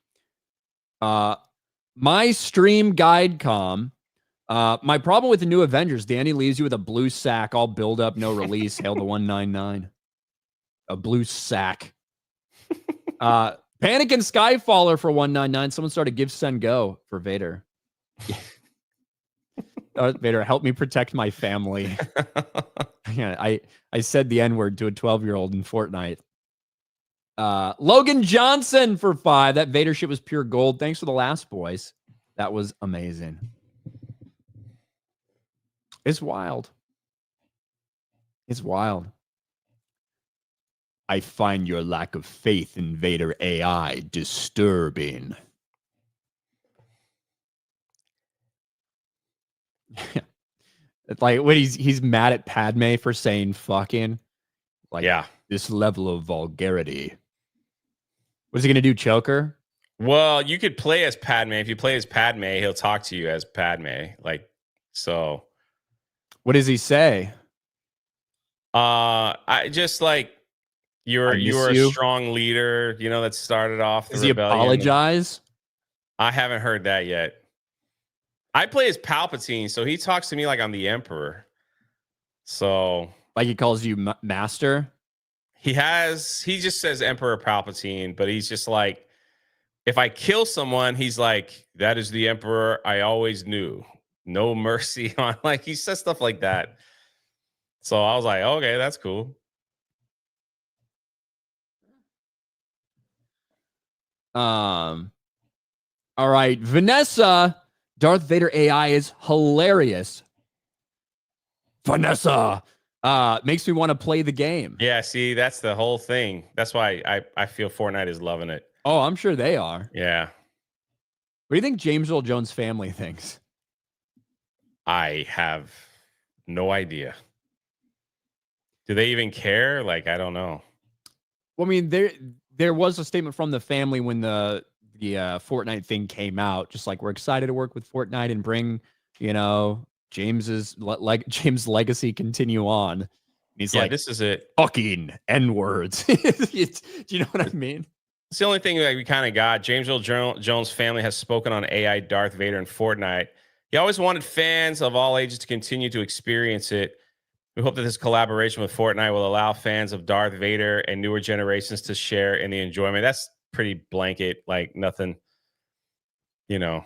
My stream guide com. My problem with the new Avengers, Danny leaves you with a blue sack, all build up, no release. Hail to 199. A blue sack. Panic and Skyfaller for 199. Someone started Give Send Go for Vader. Vader, help me protect my family. Yeah, I said the N-word to a 12-year-old in Fortnite. Logan Johnson for 5. That Vader shit was pure gold. Thanks for the last, boys. That was amazing. It's wild. It's wild. I find your lack of faith in Vader AI disturbing. It's like when he's mad at Padme for saying fucking. This level of vulgarity. What's he gonna do? Choke her? Well, you could play as Padme. If you play as Padme, he'll talk to you as Padme. So. What does he say? I just you're a strong leader, that started off the rebellion. Does he apologize? I haven't heard that yet. I play as Palpatine, so he talks to me like I'm the Emperor. So Like he calls you master. he just says Emperor Palpatine, but he's just like, if I kill someone, he's like, that is the Emperor I always knew. No mercy on, like, he says stuff like that. So I was like, okay, that's cool. All right, Vanessa, Darth Vader AI is hilarious. Vanessa makes me want to play the game. Yeah, see, that's the whole thing. That's why I feel Fortnite is loving it. Oh, I'm sure they are. Yeah. What do you think James Earl Jones' family thinks? I have no idea. Do they even care? Like, I don't know. Well, I mean, there was a statement from the family when the Fortnite thing came out, just like, we're excited to work with Fortnite and bring, James's James' legacy continue on. And he's like, this is it. Fucking N-words. Do you know what I mean? It's the only thing that we kind of got. James Earl Jones' family has spoken on AI Darth Vader and Fortnite. He always wanted fans of all ages to continue to experience it. We hope that this collaboration with Fortnite will allow fans of Darth Vader and newer generations to share in the enjoyment. That's pretty blanket, like nothing, Yeah.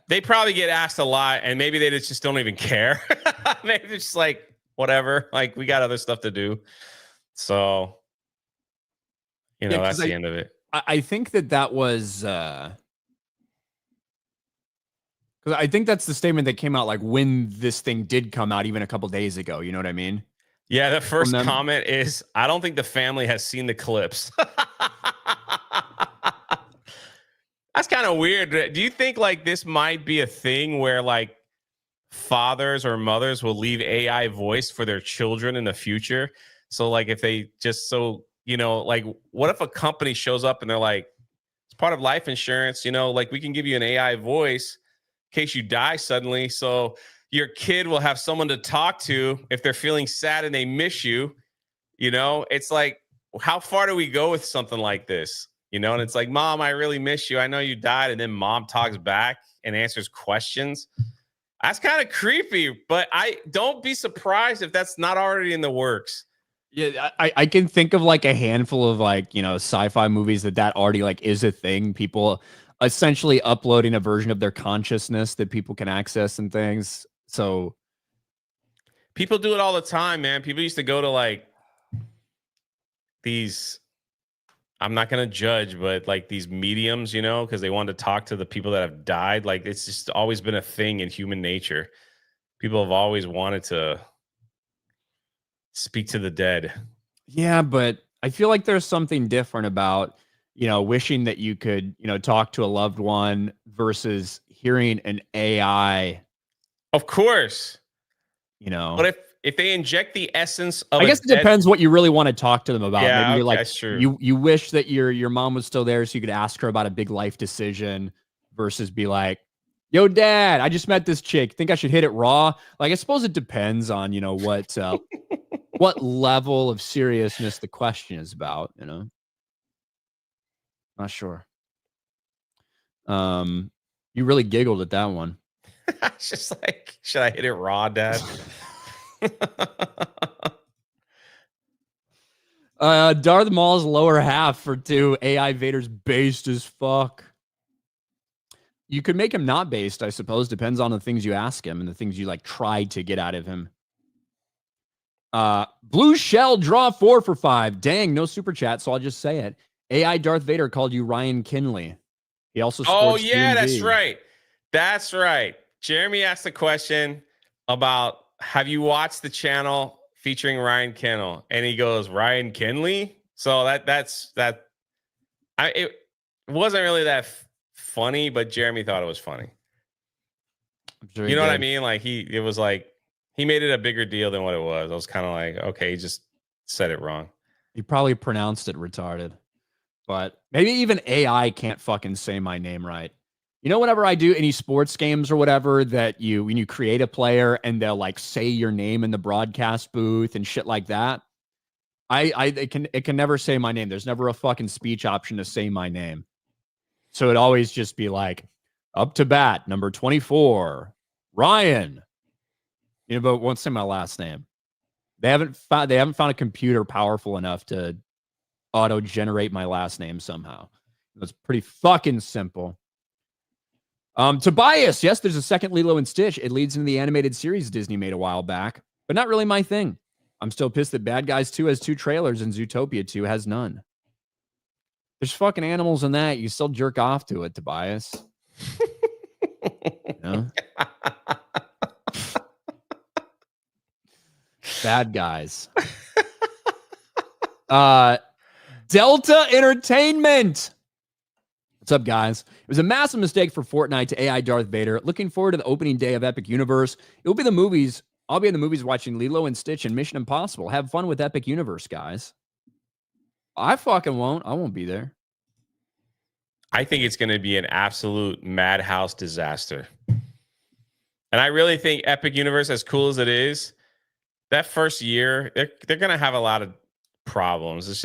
They probably get asked a lot, and maybe they just don't even care. Maybe they're just like, whatever, like, we got other stuff to do. So, that's the end of it. I think that was because I think that's the statement that came out like when this thing did come out, even a couple days ago. You know what I mean? Yeah, the first comment is, I don't think the family has seen the clips. That's kind of weird. Do you think like this might be a thing where like fathers or mothers will leave AI voice for their children in the future? So like if they just like what if a company shows up and they're like, it's part of life insurance, like we can give you an AI voice in case you die suddenly. So your kid will have someone to talk to if they're feeling sad and they miss you. It's like, how far do we go with something like this? And it's like, Mom, I really miss you. I know you died. And then mom talks back and answers questions. That's kind of creepy, but I don't be surprised if that's not already in the works. Yeah, I can think of like a handful of like, sci-fi movies that already like is a thing. People essentially uploading a version of their consciousness that people can access and things. So people do it all the time, man. People used to go to like these, I'm not going to judge, but like these mediums, because they wanted to talk to the people that have died. Like it's just always been a thing in human nature. People have always wanted to speak to the dead. Yeah, but I feel like there's something different about, wishing that you could, talk to a loved one versus hearing an AI. Of course. But if they inject the essence of, I guess it depends what you really want to talk to them about. Yeah, maybe you're like, that's true. You wish that your mom was still there so you could ask her about a big life decision versus be like, yo, Dad, I just met this chick. Think I should hit it raw? Like, I suppose it depends on, what level of seriousness the question is about, Not sure. You really giggled at that one. It's just like, should I hit it raw, Dad? Darth Maul's lower half for 2. AI Vader's based as fuck. You could make him not based, I suppose. Depends on the things you ask him and the things you like try to get out of him. Blue Shell draw 4 for 5. Dang, no super chat, so I'll just say it. AI Darth Vader called you Ryan Kinley. He also Oh yeah, DMV. that's right. That's right. Jeremy asked a question about, have you watched the channel featuring Ryan Kennel? And he goes, Ryan Kinley? So that's it wasn't really that funny, but Jeremy thought it was funny. Sure you know what I mean? Like it was like he made it a bigger deal than what it was. I was kind of like, okay, he just said it wrong. He probably pronounced it retarded. But maybe even AI can't fucking say my name right. Whenever I do any sports games or whatever, that when you create a player and they'll like say your name in the broadcast booth and shit like that, it can never say my name. There's never a fucking speech option to say my name. So it'd always just be like, up to bat, number 24, Ryan. You know, but won't say my last name. They haven't found a computer powerful enough to auto-generate my last name somehow. It's pretty fucking simple. Tobias, yes, there's a second Lilo and Stitch. It leads into the animated series Disney made a while back, but not really my thing. I'm still pissed that Bad Guys 2 has 2 trailers and Zootopia 2 has none. There's fucking animals in that. You still jerk off to it, Tobias. You know? Bad Guys. Delta Entertainment. What's up, guys? It was a massive mistake for Fortnite to AI Darth Vader. Looking forward to the opening day of Epic Universe. It will be the movies. I'll be in the movies watching Lilo and Stitch and Mission Impossible. Have fun with Epic Universe, guys. I fucking won't. I won't be there. I think it's going to be an absolute madhouse disaster. And I really think Epic Universe, as cool as it is, that first year, they're going to have a lot of problems. That's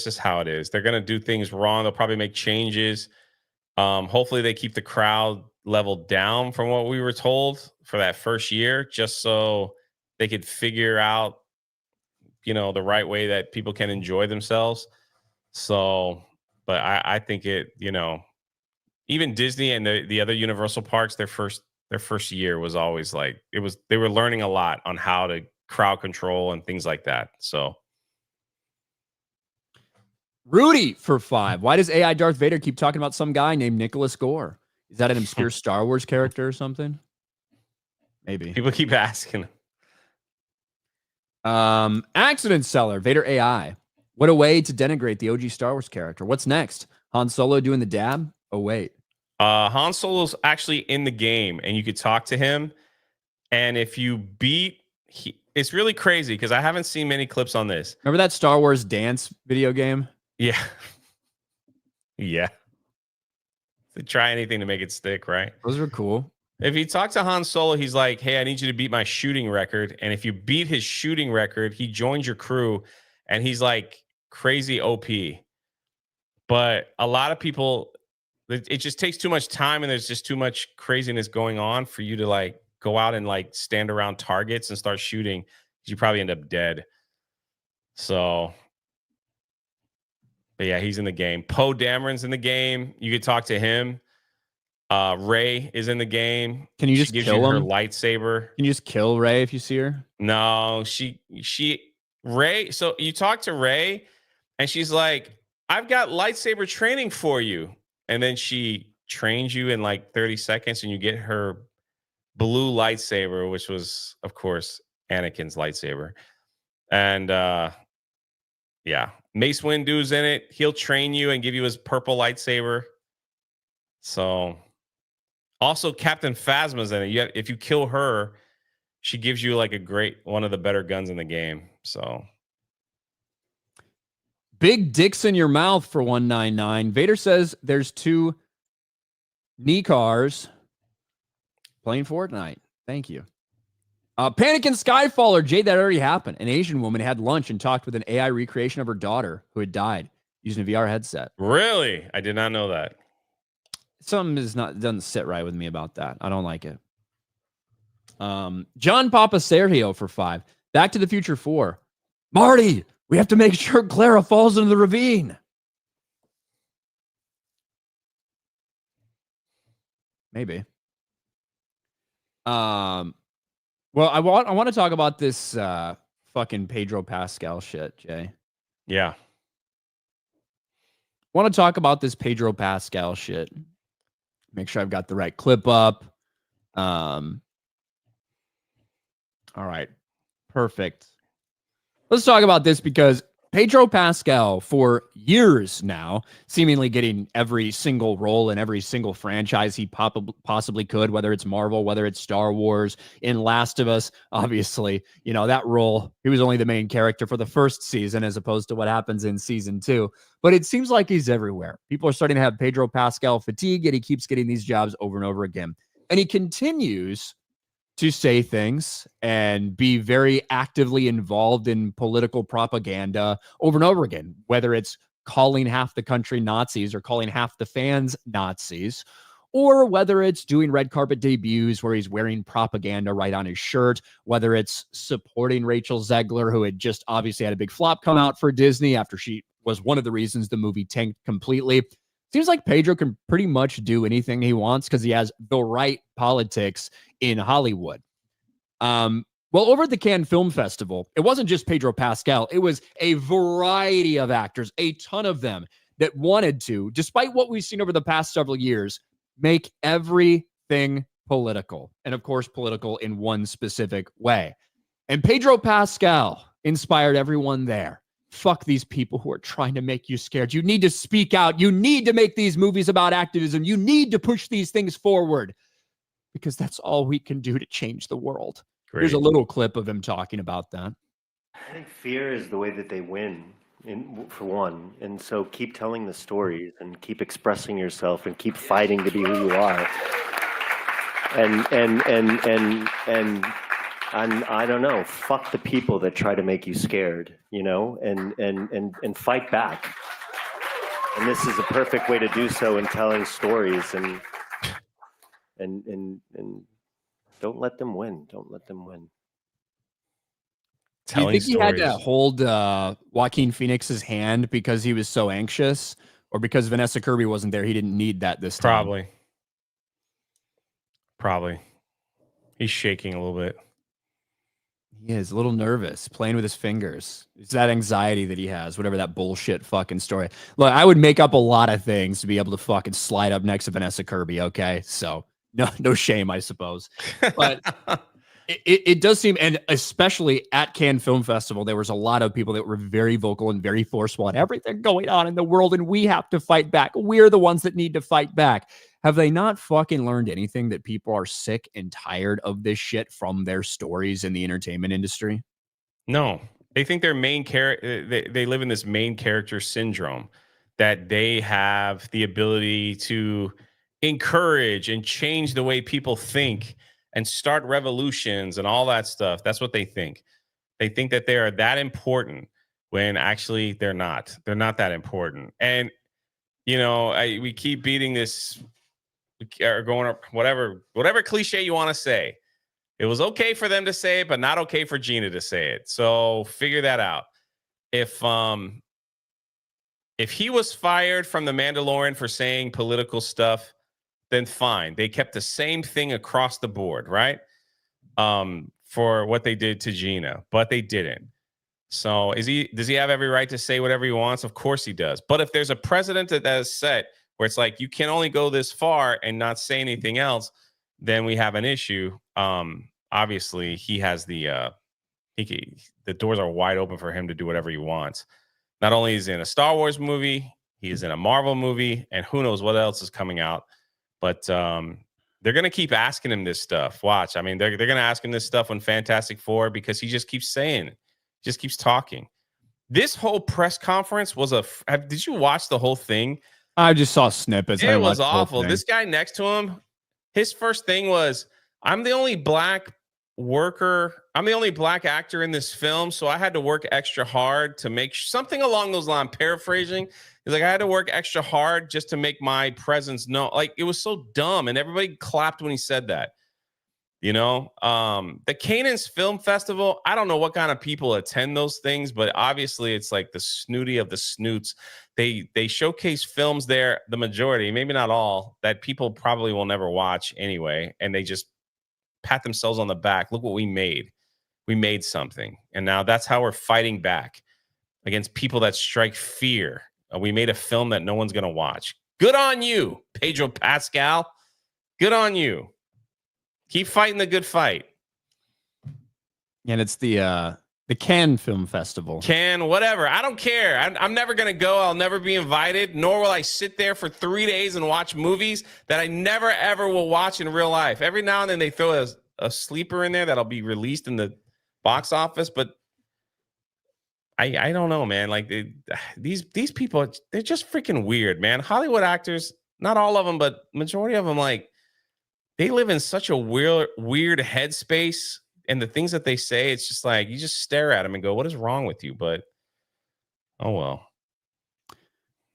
just how it is. They're going to do things wrong. They'll probably make changes. Hopefully they keep the crowd level down from what we were told for that first year, just so they could figure out, you know, the right way that people can enjoy themselves. So, but I think it, you know, even Disney and the other Universal parks, their first year was always like, they were learning a lot on how to crowd control and things like that. So Rudy for 5. Why does AI Darth Vader keep talking about some guy named Nicholas Gore? Is that an obscure Star Wars character or something? Maybe. people keep asking. Accident Seller, Vader AI. What a way to denigrate the OG Star Wars character. What's next? Han Solo doing the dab? Oh, wait. Han Solo's actually in the game, and you could talk to him. And if you beat... it's really crazy, because I haven't seen many clips on this. Remember that Star Wars dance video game? Yeah. Yeah. They try anything to make it stick, right? Those were cool. If you talk to Han Solo, he's like, hey, I need you to beat my shooting record. And if you beat his shooting record, he joins your crew, and he's like crazy OP. But a lot of people, it just takes too much time, and there's just too much craziness going on for you to like go out and like stand around targets and start shooting. You probably end up dead. So, but yeah, he's in the game. Poe Dameron's in the game. You could talk to him. Rey is in the game. Can you just kill her him? lightsaber? Can you just kill Rey if you see her? No, Rey. So you talk to Rey, and she's like, I've got lightsaber training for you. And then she trains you in like 30 seconds, and you get her blue lightsaber, which was, of course, Anakin's lightsaber. And yeah, Mace Windu's in it. He'll train you and give you his purple lightsaber. So also Captain Phasma's in it. If you kill her, she gives you like one of the better guns in the game. So Big dicks in your mouth for 199. Vader says there's 2 knee cars playing Fortnite. Thank you. Panic in Skyfaller. Jade, that already happened. An Asian woman had lunch and talked with an AI recreation of her daughter who had died using a VR headset. Really? I did not know that. Something doesn't sit right with me about that. I don't like it. John Papa Sergio for 5. Back to the Future 4. Marty, we have to make sure Clara falls into the ravine. Maybe. Well, I want to talk about this fucking Pedro Pascal shit, Jay. Yeah. Want to talk about this Pedro Pascal shit. Make sure I've got the right clip up. All right. Perfect. Let's talk about this because Pedro Pascal, for years now, seemingly getting every single role in every single franchise he possibly could, whether it's Marvel, whether it's Star Wars, in Last of Us, obviously, you know, that role, he was only the main character for the first season as opposed to what happens in season 2. But it seems like he's everywhere. People are starting to have Pedro Pascal fatigue, and he keeps getting these jobs over and over again. And he continues to say things and be very actively involved in political propaganda over and over again, whether it's calling half the country Nazis or calling half the fans Nazis, or whether it's doing red carpet debuts where he's wearing propaganda right on his shirt, whether it's supporting Rachel Zegler, who had just obviously had a big flop come out for Disney after she was one of the reasons the movie tanked completely. Seems like Pedro can pretty much do anything he wants because he has the right politics in Hollywood. Well, over at the Cannes Film Festival, it wasn't just Pedro Pascal. It was a variety of actors, a ton of them that wanted to, despite what we've seen over the past several years, make everything political. And of course, political in one specific way. And Pedro Pascal inspired everyone there. Fuck these people who are trying to make you scared. You need to speak out. You need to make these movies about activism. You need to push these things forward because that's all we can do to change the world. Great. Here's a little clip of him talking about that. I think fear is the way that they win, for one. And so keep telling the stories and keep expressing yourself and keep fighting to be who you are. And I don't know, fuck the people that try to make you scared, you know, and fight back. And this is a perfect way to do so in telling stories and don't let them win. Don't let them win. Do you think he had to hold Joaquin Phoenix's hand because he was so anxious, or because Vanessa Kirby wasn't there, he didn't need that this time? Probably. He's shaking a little bit. He is a little nervous, playing with his fingers. It's that anxiety that he has, whatever that bullshit fucking story. Look, I would make up a lot of things to be able to fucking slide up next to Vanessa Kirby, okay? So no shame, I suppose. But it does seem, and especially at Cannes Film Festival, there was a lot of people that were very vocal and very forceful at everything going on in the world, and we have to fight back. We're the ones that need to fight back. Have they not fucking learned anything that people are sick and tired of this shit from their stories in the entertainment industry? No, they think their main character, they live in this main character syndrome, that they have the ability to encourage and change the way people think and start revolutions and all that stuff. That's what they think. They think that they are that important when actually they're not. They're not that important. And, you know, we keep beating this, or going up, whatever cliche you want to say. It was okay for them to say it, but not okay for Gina to say it. So figure that out. If he was fired from The Mandalorian for saying political stuff, then fine. They kept the same thing across the board, right? For what they did to Gina, but they didn't. So does he have every right to say whatever he wants? Of course he does. But if there's a precedent that is set where it's like you can only go this far and not say anything else, then we have an issue. Obviously, he has the doors are wide open for him to do whatever he wants. Not only is he in a Star Wars movie, he is in a Marvel movie, and who knows what else is coming out. But they're going to keep asking him this stuff. Watch. I mean, they're going to ask him this stuff on Fantastic Four because he just keeps saying it. Just keeps talking. This whole press conference was did you watch the whole thing? I just saw snippets. It was awful. This guy next to him, his first thing was, I'm the only black worker. I'm the only black actor in this film. So I had to work extra hard to make something along those lines. Paraphrasing. He's like, I had to work extra hard just to make my presence known. Like, it was so dumb. And everybody clapped when he said that. You know, the Canaan's Film Festival, I don't know what kind of people attend those things, but obviously it's like the snooty of the snoots. They showcase films there, the majority, maybe not all, that people probably will never watch anyway. And they just pat themselves on the back. Look what we made. We made something. And now that's how we're fighting back against people that strike fear. We made a film that no one's going to watch. Good on you, Pedro Pascal. Good on you. Keep fighting the good fight. And it's the Cannes Film Festival. Cannes, whatever. I don't care. I'm never going to go. I'll never be invited, nor will I sit there for 3 days and watch movies that I never, ever will watch in real life. Every now and then they throw a sleeper in there that'll be released in the box office, but I don't know, man. Like these people, they're just freaking weird, man. Hollywood actors, not all of them, but majority of them, like, they live in such a weird headspace, and the things that they say, it's just like you just stare at them and go, "What is wrong with you?" But oh well.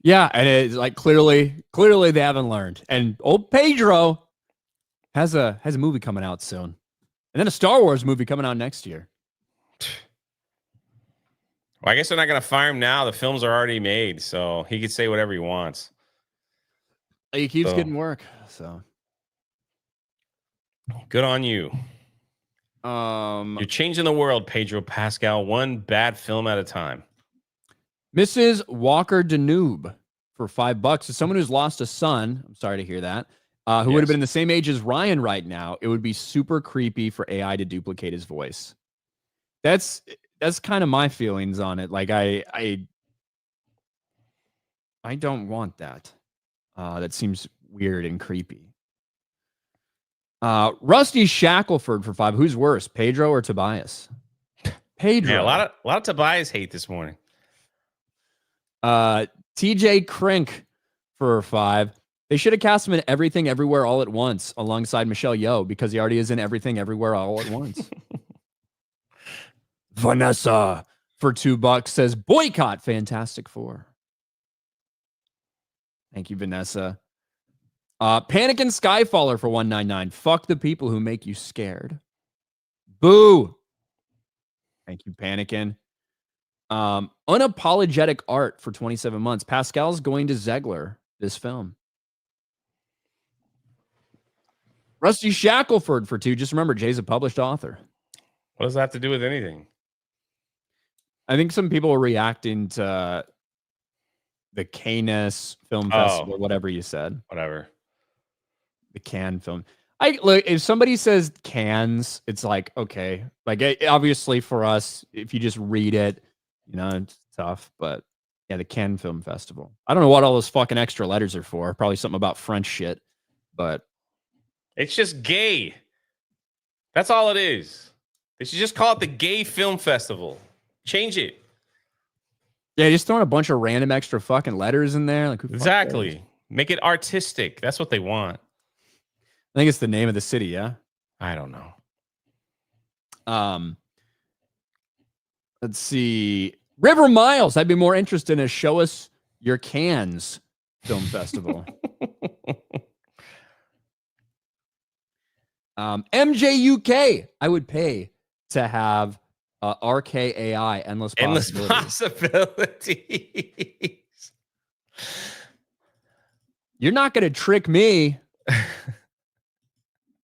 Yeah, and it's like clearly they haven't learned. And old Pedro has a movie coming out soon, and then a Star Wars movie coming out next year. Well, I guess they're not going to fire him now. The films are already made, so he could say whatever he wants. He keeps getting work, so good on you. You're changing the world, Pedro Pascal, one bad film at a time. Mrs. Walker Danube for $5 is someone who's lost a son. I'm sorry to hear that. Who would have been the same age as Ryan right now. It would be super creepy for AI to duplicate his voice. That's kind of my feelings on it. Like I don't want that. That seems weird and creepy. Rusty Shackelford for $5. Who's worse, Pedro or Tobias? Pedro. Yeah, a lot of Tobias hate this morning. TJ Crink for $5. They should have cast him in Everything Everywhere All at Once alongside Michelle Yeoh because he already is in Everything Everywhere All at Once. Vanessa for $2 says boycott Fantastic Four. Thank you, Vanessa. Panic and Skyfaller for $1.99. Fuck the people who make you scared. Boo. Thank you, Panickin. Unapologetic Art for 27 months. Pascal's going to Zegler this film. Rusty Shackelford for $2. Just remember, Jay's a published author. What does that have to do with anything? I think some people are reacting to the Cannes Film Festival, whatever you said. Whatever. The Cannes film. Look, if somebody says Cannes, it's like, okay. Like, obviously for us, if you just read it, you know, it's tough. But yeah, the Cannes Film Festival. I don't know what all those fucking extra letters are for. Probably something about French shit. But it's just gay. That's all it is. They should just call it the Gay Film Festival. Change it. Yeah, just throwing a bunch of random extra fucking letters in there. Like, exactly. Make it artistic. That's what they want. I think it's the name of the city, yeah? I don't know. Let's see. River Miles. I'd be more interested in a Show Us Your Cans Film Festival. MJUK. I would pay to have RKAI, Endless Possibilities. You're not going to trick me.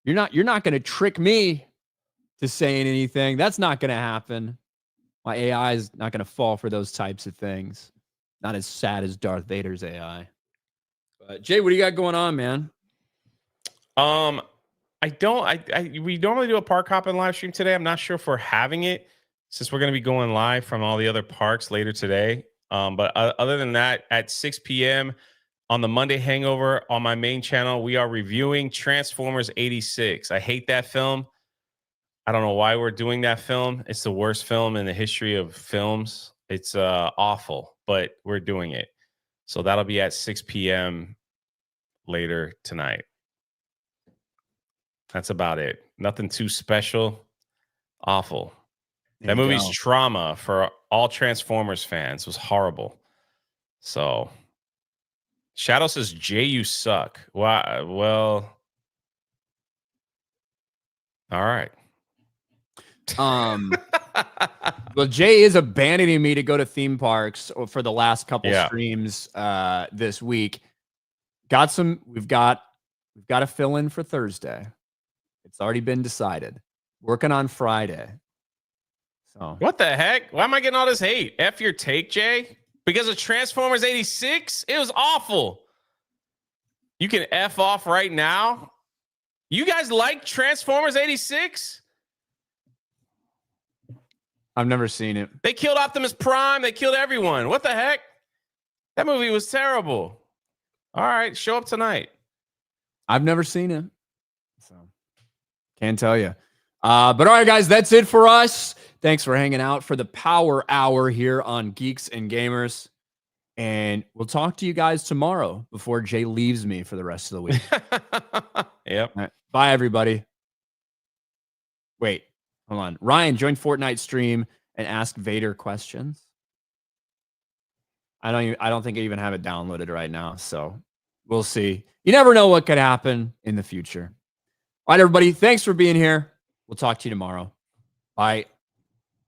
You're not going to trick me to saying anything. That's not going to happen. My AI is not going to fall for those types of things. Not as sad as Darth Vader's AI. But Jay, what do you got going on, man? We normally do a park hopping live stream today. I'm not sure if we're having it since we're going to be going live from all the other parks later today. But other than that, at 6 p.m. on the Monday Hangover on my main channel, we are reviewing Transformers 86. I hate that film. I don't know why we're doing that film. It's the worst film in the history of films. It's awful, but we're doing it. So that'll be at 6 p.m. later tonight. That's about it. Nothing too special. Awful. That movie's trauma for all Transformers fans. It was horrible. So Shadow says, Jay, you suck. Wow. Well, all right. Well, Jay is abandoning me to go to theme parks for the last couple streams this week. We've got to fill in for Thursday. It's already been decided. Working on Friday. So what the heck? Why am I getting all this hate? F your take, Jay? Because of Transformers 86? It was awful. You can F off right now. You guys like Transformers 86? I've never seen it. They killed Optimus Prime. They killed everyone. What the heck? That movie was terrible. All right, show up tonight. I've never seen it. So can't tell you. But all right, guys, that's it for us. Thanks for hanging out for the Power Hour here on Geeks and Gamers. And we'll talk to you guys tomorrow before Jay leaves me for the rest of the week. Yep. Right. Bye, everybody. Wait, hold on. Ryan, join Fortnite stream and ask Vader questions. I don't think I even have it downloaded right now. So we'll see. You never know what could happen in the future. All right, everybody. Thanks for being here. We'll talk to you tomorrow. Bye.